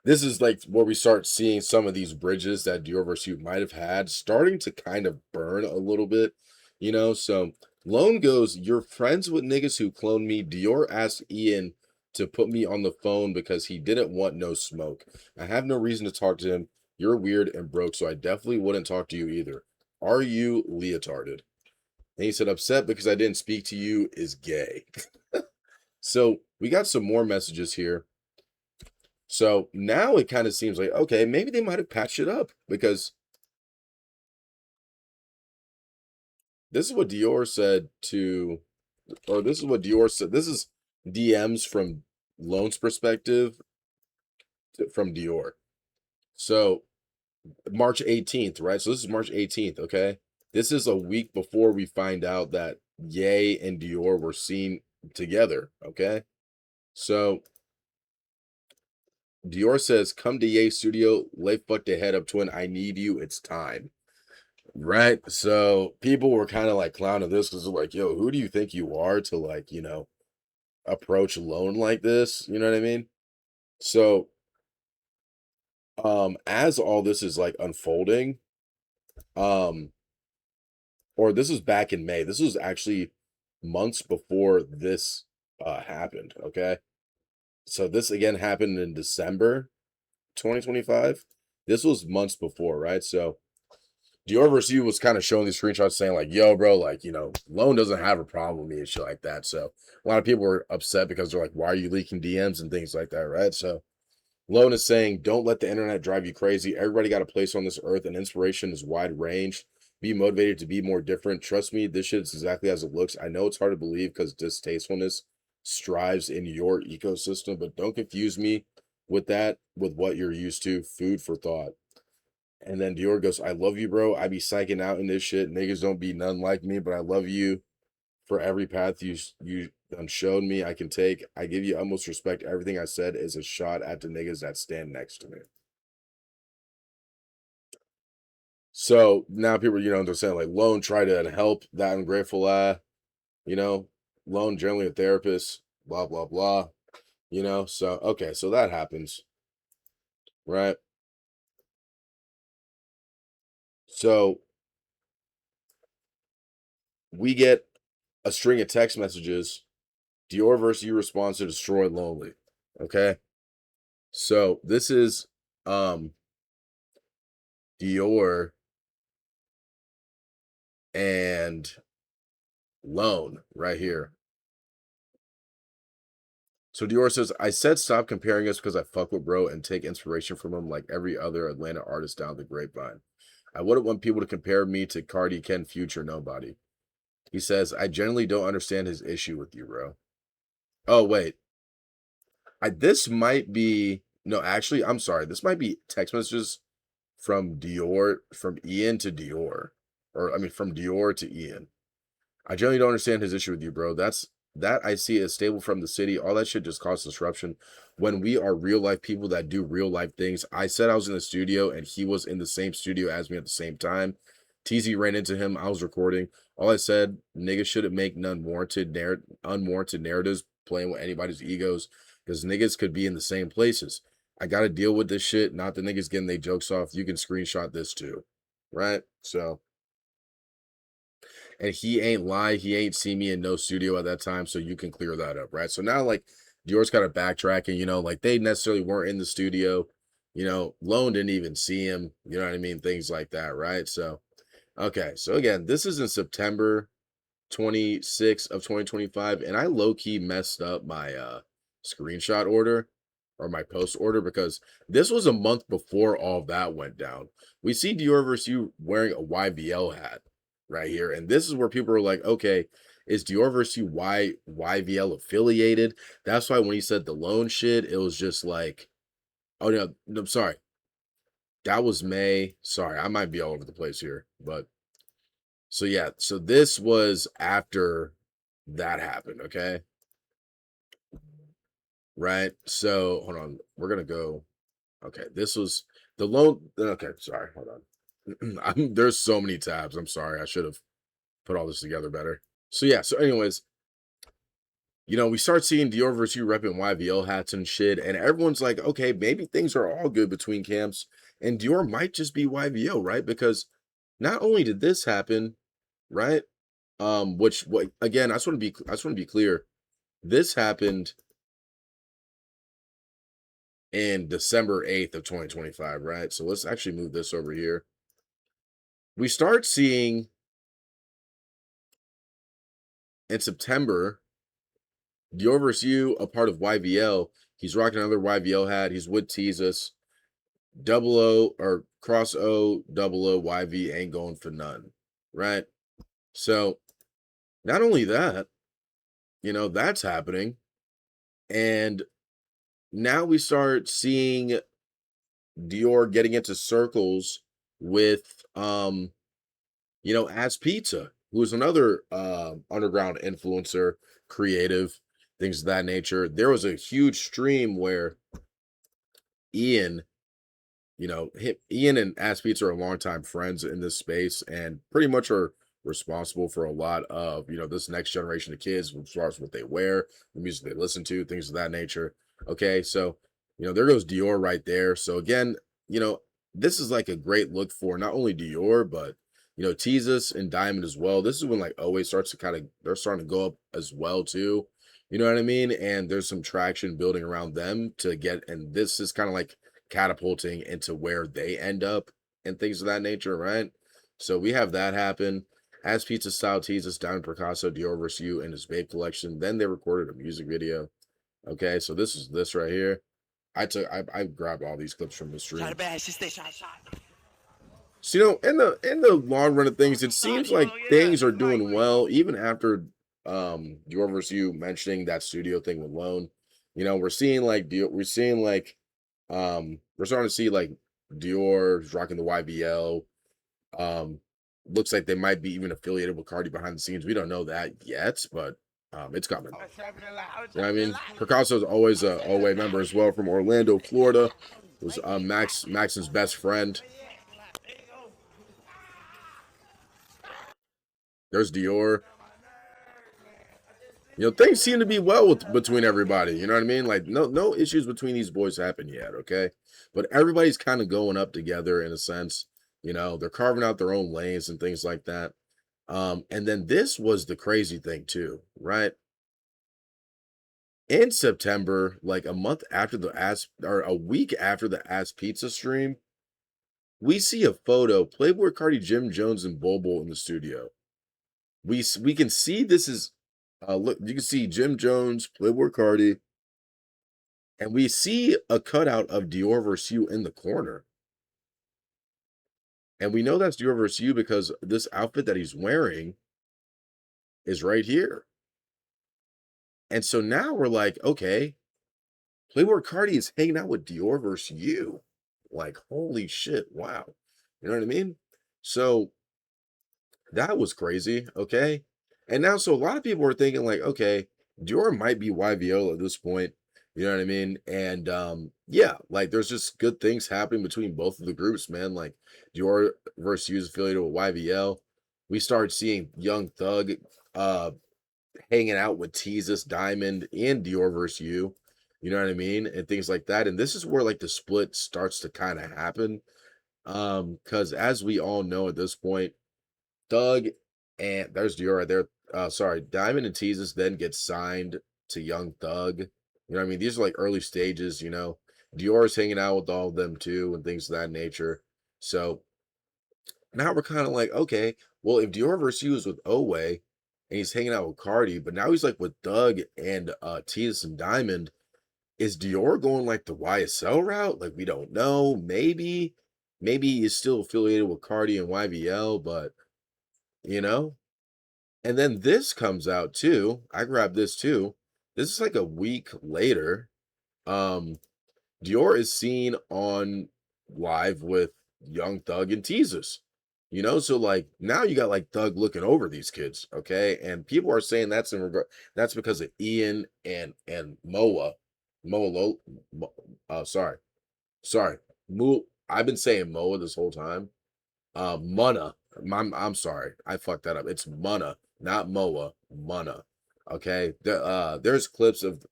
this is like where we start seeing some of these bridges that DiorVsYou might have had starting to kind of burn a little bit, you know? So Lone goes, you're friends with niggas who clone me. Dior asked Ian to put me on the phone because he didn't want no smoke. I have no reason to talk to him. You're weird and broke, so I definitely wouldn't talk to you either. Are you leotarded? And he said, upset because I didn't speak to you is gay. So we got some more messages here. So now it kind of seems like, okay, maybe they might have patched it up because this is what Dior said to, or this is what Dior said. This is DMs from Lone's perspective from Dior. So March 18th, right? So this is March 18th, okay? This is a week before we find out that Ye and Dior were seen together, okay? So Dior says, come to Ye studio, lay fuck the head up twin, I need you, it's time. Right? So people were kind of like clowning this because they're like, yo, who do you think you are to like, you know, approach Lone like this? You know what I mean? So as all this is like unfolding, or this was back in May. This was actually months before this happened, okay? So this again happened in December 2025. This was months before, right? So DiorVsYou was kind of showing these screenshots saying like, yo, bro, like, you know, Lone doesn't have a problem with me and shit like that. So a lot of people were upset because they're like, why are you leaking DMs and things like that, right? So Lone is saying, don't let the internet drive you crazy. Everybody got a place on this earth, and inspiration is wide range. Be motivated to be more different. Trust me, this shit is exactly as it looks. I know it's hard to believe because distastefulness strives in your ecosystem, but don't confuse me with that, with what you're used to. Food for thought. And then Dior goes, I love you, bro. I be psyching out in this shit. Niggas don't be none like me, but I love you for every path you done showed me I can take. I give you utmost respect. Everything I said is a shot at the niggas that stand next to me. So now people, you know, they're saying like Lone try to help that ungrateful you know, Lone generally a therapist, blah, blah, blah, you know. So, okay, so that happens, right? So we get a string of text messages. DiorVsYou responds to Destroy Lonely. Okay. So this is Dior and Lone right here. So Dior says, I said stop comparing us because I fuck with bro and take inspiration from him like every other Atlanta artist down the grapevine. I wouldn't want people to compare me to Cardi, Ken, Future, nobody. He says, I generally don't understand his issue with you, bro. Oh, wait. This might be No, actually, I'm sorry. This might be text messages from Dior, from Ian to Dior. Or, I mean, from Dior to Ian. I generally don't understand his issue with you, bro. That I see as stable from the city. All that shit just causes disruption. When we are real life people that do real life things. I said I was in the studio and he was in the same studio as me at the same time. TZ ran into him. I was recording. All I said, niggas shouldn't make unwarranted narratives playing with anybody's egos because niggas could be in the same places. I got to deal with this shit. Not the niggas getting their jokes off. You can screenshot this too. Right? So. And he ain't lie. He ain't see me in no studio at that time. So you can clear that up. Right? So now, like, Dior's kind of backtracking, you know, like they necessarily weren't in the studio. You know, Lone didn't even see him. You know what I mean? Things like that. Right? So. Okay, so again, this is in September 26th of 2025, and I low-key messed up my screenshot order or my post order because this was a month before all of that went down. We see DiorVsYou wearing a YVL hat right here, and this is where people are like, okay, is DiorVsYou YVL affiliated? That's why when he said the loan shit, it was just like, oh no, I'm sorry. That was May. Sorry, I might be all over the place here. But so yeah, so this was after that happened, okay? Right? So hold on. We're gonna go. Okay, this was the loan. Okay, sorry, hold on. There's so many tabs. I'm sorry. I should have put all this together better. So yeah, so anyways, you know, we start seeing DiorVsYou repping YVL hats and shit, and everyone's like, okay, maybe things are all good between camps, and Dior might just be YVL, right? Because not only did this happen, right? Which again, I just want to be clear. This happened in December 8th of 2025, right? So let's actually move this over here. We start seeing in September DiorVsYou, a part of YVL, he's rocking another YVL hat. He's with Tezzus. Double O or cross O, double O, YV ain't going for none. Right? So, not only that, you know, that's happening. And now we start seeing Dior getting into circles with, you know, As Pizza, who is another underground influencer, creative, things of that nature. There was a huge stream where Ian, you know, Ian and As Pizza are longtime friends in this space and pretty much are responsible for a lot of, you know, this next generation of kids as far as what they wear, the music they listen to, things of that nature. Okay, so, you know, there goes Dior right there. So again, you know, this is like a great look for not only Dior, but, you know, Tezzus and Diamond as well. This is when like ØWAY starts to kind of, they're starting to go up as well too. You know what I mean? And there's some traction building around them to get, and this is kind of like catapulting into where they end up and things of that nature, right? So we have that happen. As Pizza Style Tezzus, Diamond Picasso, DiorVsYou and his Babe collection. Then they recorded a music video. Okay, so this is this right here. I grabbed all these clips from the stream. So, you know, in the long run of things, it seems like things are doing well, even after DiorVsYou mentioning that studio thing with Lone. You know, we're seeing like we're starting to see like Dior rocking the YVL. Looks like they might be even affiliated with Carti behind the scenes. We don't know that yet, but it's coming. You know what I mean? Picasso is always a ØWAY member as well from Orlando, Florida. It was Max's best friend. There's Dior. You know, things seem to be well between everybody. You know what I mean? Like, no issues between these boys happen yet, okay? But everybody's kind of going up together in a sense. You know, they're carving out their own lanes and things like that. And then this was the crazy thing too, right? In September, like a month after a week after the As Pizza stream, we see a photo, Playboi Carti, Jim Jones, and Bobo in the studio. We can see this is look, you can see Jim Jones, Playboi Carti, and we see a cutout of DiorVsYou in the corner. And we know that's DiorVsYou because this outfit that he's wearing is right here. And so now we're like, okay, Playboi Carti is hanging out with DiorVsYou. Like, holy shit, wow. You know what I mean? So that was crazy, okay? And now, so a lot of people are thinking, like, okay, Dior might be YVO at this point. You know what I mean? And yeah, like there's just good things happening between both of the groups, man. Like DiorVsYou is affiliated with YVL. We started seeing Young Thug hanging out with Tezzus, Diamond, and DiorVsYou. You know what I mean? And things like that. And this is where like the split starts to kind of happen. Because as we all know at this point, Thug and there's Dior right there. Sorry, Diamond and Tezzus then get signed to Young Thug. You know what I mean? These are like early stages, you know. Dior's hanging out with all of them too and things of that nature. So now we're kind of like, okay, well, if DiorVsYou is with ØWAY and he's hanging out with Carti, but now he's like with Thug and Tezzus and Diamond, is Dior going like the YSL route? Like, we don't know. Maybe he's still affiliated with Carti and YVL, but you know. And then this comes out too. I grabbed this too. This is like a week later. Dior is seen on live with Young Thug and Tezzus. You know, so like now you got like Thug looking over these kids, okay? And people are saying that's in regard that's because of Ian and Moa. Sorry. I've been saying Moa this whole time. Munna. I'm sorry. I fucked that up. It's Munna, not Moa. Munna. Okay. There's clips of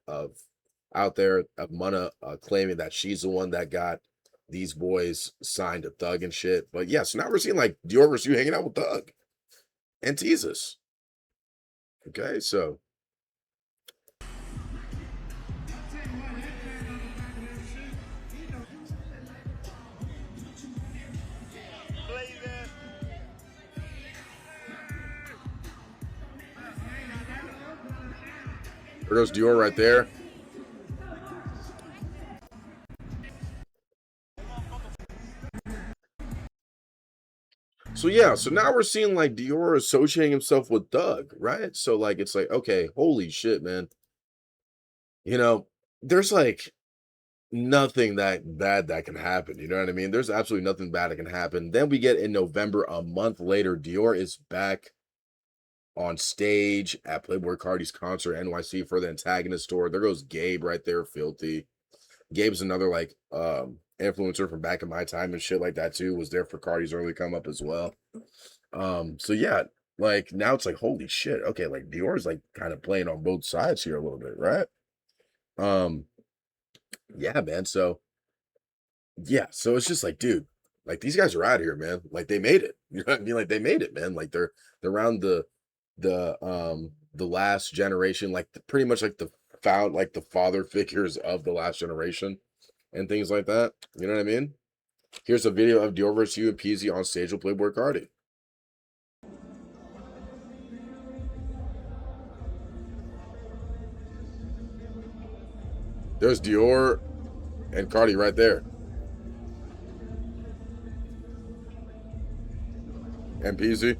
out there of Munna claiming that she's the one that got these boys signed to Thug and shit. But yeah, so now we're seeing like DiorVsYou hanging out with Thug and Tezzus. Okay, so there goes Dior right there. So yeah, so now we're seeing like Dior associating himself with Thug, right? So like it's like, okay, holy shit, man. You know, there's like nothing that bad that can happen. You know what I mean? There's absolutely nothing bad that can happen. Then we get in November, a month later, Dior is back on stage at Playboi Carti's concert NYC for the Antagonist Tour. There goes Gabe right there, filthy. Gabe's another like influencer from back in my time and shit like that too. Was there for Carti's early come up as well. So yeah, like now it's like holy shit. Okay, like Dior's like kind of playing on both sides here a little bit, right? Yeah, man. So yeah, so it's just like, dude, like these guys are out here, man. Like they made it. You know what I mean? Like they made it, man. Like they're around the last generation, like pretty much like the father figures of the last generation and things like that. You know what I mean? Here's a video of DiorVsYou and Peasy on stage with Playboi Carti. There's Dior and Carti right there. And Peasy.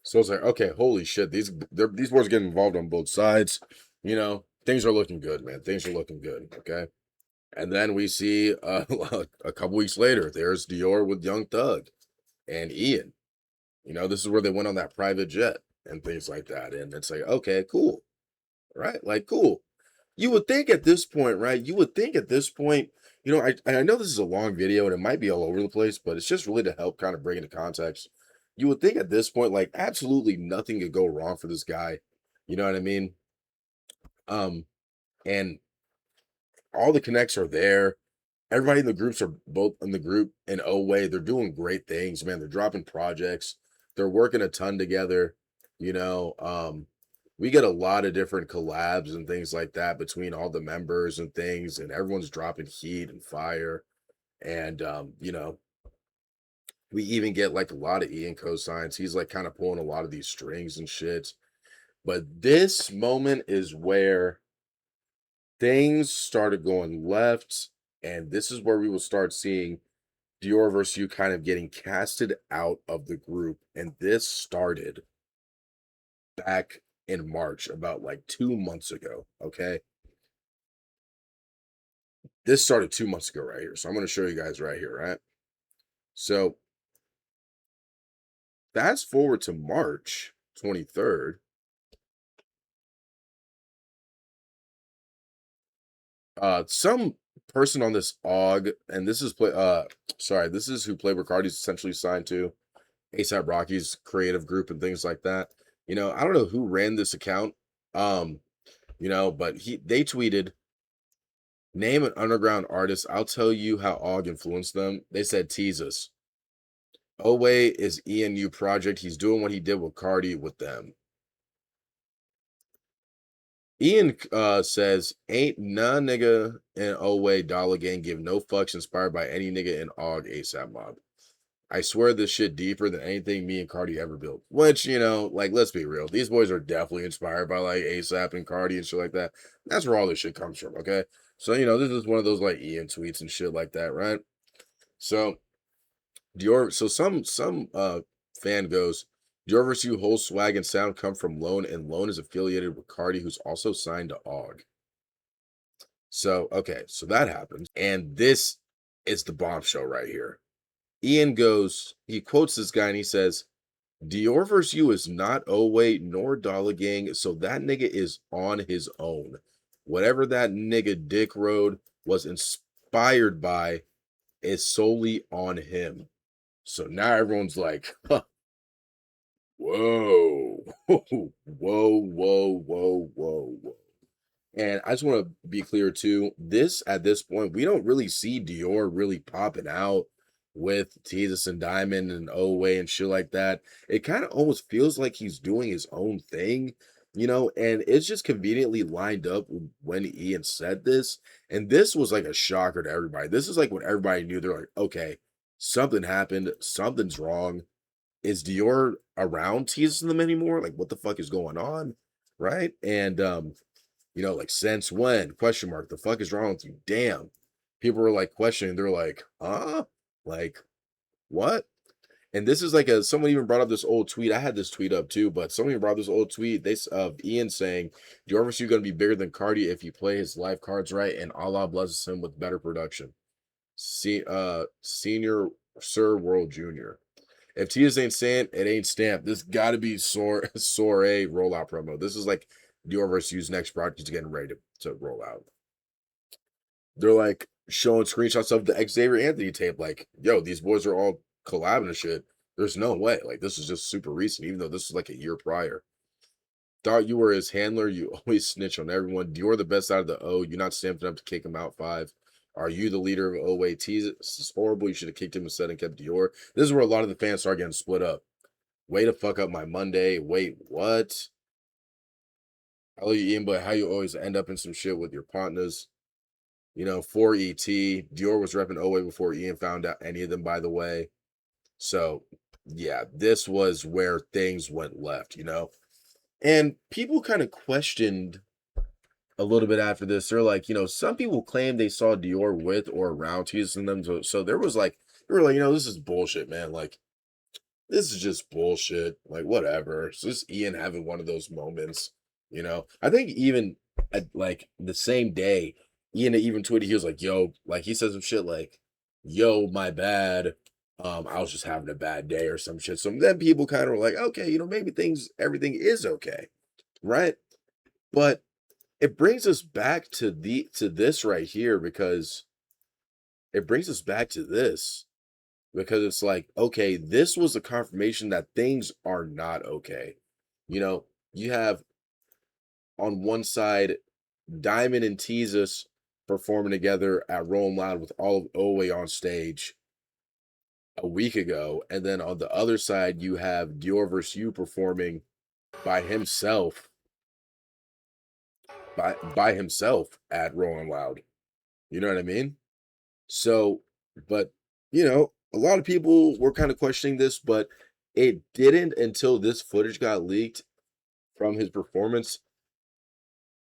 So it's like, okay, holy shit, these boys getting involved on both sides. You know, things are looking good, man. Things are looking good. Okay. And then we see a couple weeks later, there's Dior with Young Thug and Ian. You know, this is where they went on that private jet and things like that. And it's like, okay, cool. Right? Like, cool. You would think at this point, right? You would think at this point, you know, I know this is a long video and it might be all over the place, but it's just really to help kind of bring into context. You would think at this point, like absolutely nothing could go wrong for this guy. You know what I mean? And all the connects are there. Everybody in the groups are both in the group in ØWAY. They're doing great things, man. They're dropping projects. They're working a ton together. You know, we get a lot of different collabs and things like that between all the members and things, and everyone's dropping heat and fire. And you know, we even get like a lot of Ian Cosigns. He's like kind of pulling a lot of these strings and shit. But this moment is where things started going left, and this is where we will start seeing DiorVsYou kind of getting casted out of the group. And this started back in March, about like 2 months ago. Okay. This started 2 months ago right here. So I'm going to show you guys right here, right? So fast forward to March 23rd. Some person on this AUG, and this is this is who Playboi Carti's essentially signed to, ASAP Rocky's creative group and things like that. You know, I don't know who ran this account. You know, but they tweeted, name an underground artist. I'll tell you how AUG influenced them. They said Tezzus ØWAY is ENU project. He's doing what he did with Carti with them. Ian says, ain't none nigga in ØWAY Dollar Gang give no fucks inspired by any nigga in AUG ASAP Mob. I swear this shit deeper than anything me and Carti ever built. Which, you know, like, let's be real. These boys are definitely inspired by, like, ASAP and Carti and shit like that. That's where all this shit comes from, okay? So, you know, this is one of those, like, Ian tweets and shit like that, right? So, some fan goes, DiorVsYou whole swag and sound come from Lone, and Lone is affiliated with Carti, who's also signed to AUG. So, okay, so that happens. And this is the bombshell right here. Ian goes, he quotes this guy and he says, DiorVsYou is not ØWAY nor Dollar Gang, so that nigga is on his own. Whatever that nigga Dick Road was inspired by is solely on him. So now everyone's like, huh, whoa, whoa, whoa, whoa, whoa. And I just want to be clear too, at this point, we don't really see Dior really popping out with Tezzus and Diamond and ØWAY and shit like that. It kind of almost feels like he's doing his own thing, you know, and it's just conveniently lined up when Ian said this. And this was like a shocker to everybody. This is like when everybody knew. They're like, okay, something happened. Something's wrong. Is Dior around teasing them anymore? Like, what the fuck is going on? Right? And, you know, like, since when? Question mark. The fuck is wrong with you? Damn. People were like questioning. They're like, huh? Like, what? And this is like someone even brought up this old tweet. I had this tweet up too, but somebody brought up this old tweet. Of Ian saying, DiorVsYou going to be bigger than Carti if you play his life cards right, and Allah blesses him with better production. Senior Sir World Jr. If Tezzus ain't saying it ain't stamped, this got to be Soiree rollout promo. This is like DiorVsYou's next project is getting ready to roll out. They're like showing screenshots of the Xavier Anthony tape. Like, yo, these boys are all collabing and shit. There's no way. Like, this is just super recent, even though this is like a year prior. Thought you were his handler. You always snitch on everyone. Dior the best out of the O. You're not stamped up to kick him out 5. Are you the leader of ØWAY? Tezzus is horrible. You should have kicked him instead and kept Dior. This is where a lot of the fans start getting split up. Way to fuck up my Monday. Wait, what? I love you, Ian, but how you always end up in some shit with your partners. You know, for ET, Dior was repping ØWAY before Ian found out any of them, by the way. So, yeah, this was where things went left, you know? And people kind of questioned a little bit after this. They're like, you know, some people claim they saw Dior with or around teasing them. So there was like, they were like, you know, this is bullshit, man. Like, this is just bullshit. Like, whatever. It's just Ian having one of those moments, you know? I think even at like the same day, Ian even tweeted, he was like, yo, like he said some shit like, yo, my bad. I was just having a bad day or some shit. So then people kind of were like, okay, you know, maybe everything is okay. Right. But it brings us back to this right here, because it's like, okay, this was a confirmation that things are not okay. You know, you have on one side Diamond and Tezzus performing together at Rollin Loud with all of ØWAY on stage a week ago, and then on the other side you have DiorVsYou performing by himself at Rollin Loud. You know what I mean? So, but you know, a lot of people were kind of questioning this, but it didn't until this footage got leaked from his performance.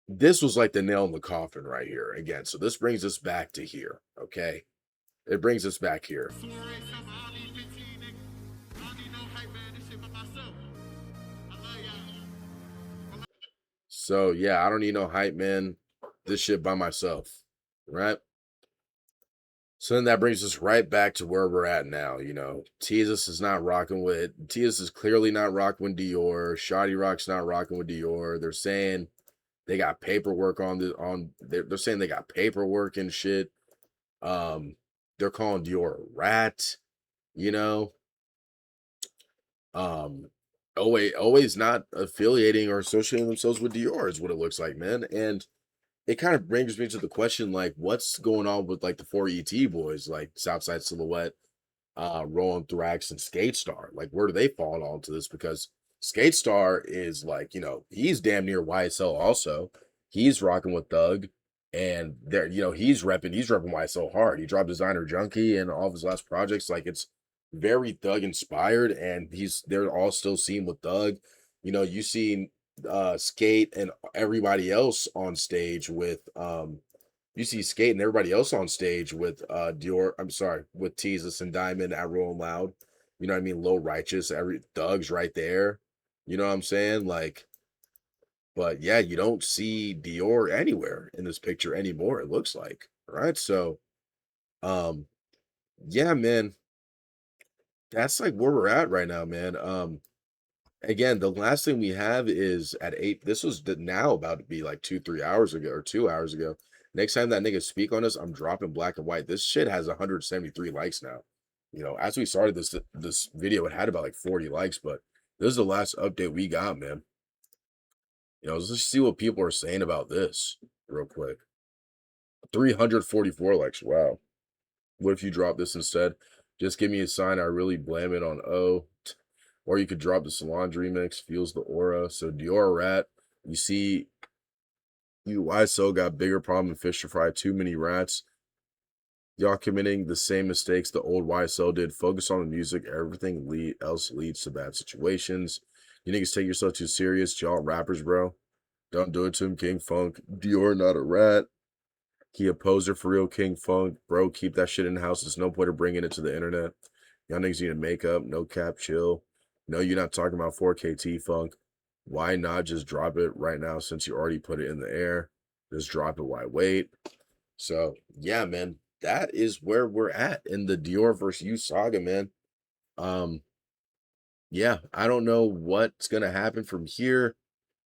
This was like the nail in the coffin right here again. So this brings us back to here, okay? It brings us back here. So yeah, I don't need no hype, man. This shit by myself, right? So then that brings us right back to where we're at now. You know, Tezzus is not rocking with Tezzus is clearly not rocking with Dior. ShawtyRokk's not rocking with Dior. They're saying they got paperwork they're saying they got paperwork and shit. They're calling Dior a rat, you know. ØWAY's not affiliating or associating themselves with Dior is what it looks like, man. And it kind of brings me to the question, like, what's going on with like the 4ET boys, like Southsidesilhouettte, Rollin, Thrax, and SkateStar? Like, where do they fall onto this? Because SkateStar is like, you know, he's damn near YSL also. He's rocking with Thug, and there, you know, he's repping YSL hard. He dropped Designer Junkie and all of his last projects. Like, it's very Thug inspired, and they're all still seen with Thug. You know, you see Skate and everybody else on stage with you see Skate and everybody else on stage with with Tezzus and Diamond at Rolling Loud. You know what I mean? Low Righteous, every Thug's right there. You know what I'm saying? Like, but yeah, you don't see Dior anywhere in this picture anymore, it looks like. All right. So yeah, man. That's like where we're at right now, man. Again, the last thing we have is at 8. This was now about to be like 2-3 hours ago or 2 hours ago. Next time that nigga speak on us, I'm dropping black and white. This shit has 173 likes now. You know, as we started this video, it had about like 40 likes, but this is the last update we got, man. You know, let's just see what people are saying about this real quick. 344 likes. Wow. What if you drop this instead? Just give me a sign. I really blame it on O. Or you could drop the Solange remix, Feels the Aura. So Dior rat. You see, YSL got bigger problem than fish to fry. Too many rats. Y'all committing the same mistakes the old YSL did. Focus on the music. Everything else leads to bad situations. You niggas take yourself too serious. Y'all rappers, bro. Don't do it to him, King Funk. Dior not a rat. He a poser for real, King Funk. Bro, keep that shit in the house. There's no point of bringing it to the internet. Y'all niggas need to make up. No cap, chill. No, you're not talking about 4KT Funk. Why not just drop it right now since you already put it in the air? Just drop it. Why wait? So, yeah, man. That is where we're at in the DiorVsYou saga, man. Yeah, I don't know what's going to happen from here.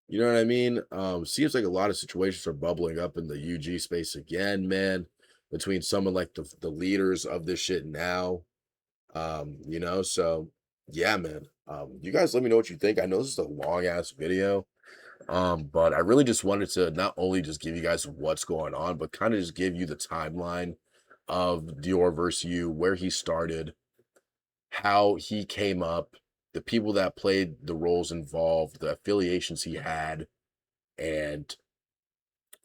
You know what I mean? Seems like a lot of situations are bubbling up in the UG space again, man, between some of like the leaders of this shit now. You know, so yeah, man. You guys let me know what you think. I know this is a long ass video. But I really just wanted to not only just give you guys what's going on, but kind of just give you the timeline of DiorVsYou, where he started, how he came up, the people that played the roles involved, the affiliations he had, and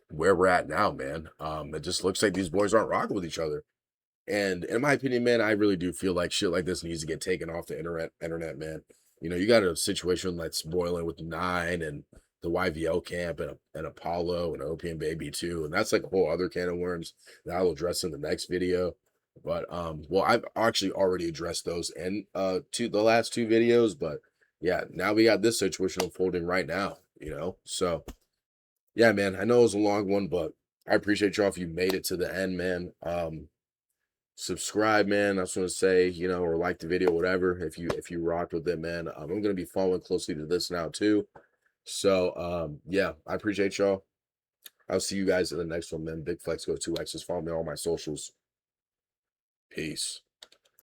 where we're at now, man. It just looks like these boys aren't rocking with each other. And in my opinion, man, I really do feel like shit like this needs to get taken off the internet, man. You know, you got a situation that's boiling with Nine and the YVL camp and Apollo and Opium Baby too. And that's like a whole other can of worms that I will address in the next video. But well, I've actually already addressed those in the last 2 videos. But yeah, now we got this situation unfolding right now, you know. So yeah, man, I know it was a long one, but I appreciate y'all if you made it to the end, man. Subscribe, man. I just want to say, you know, or like the video, whatever, if you rocked with it, man. I'm gonna be following closely to this now too. So yeah, I appreciate y'all. I'll see you guys in the next one, man. Big Flexxico 2X. Just follow me on all my socials. Peace.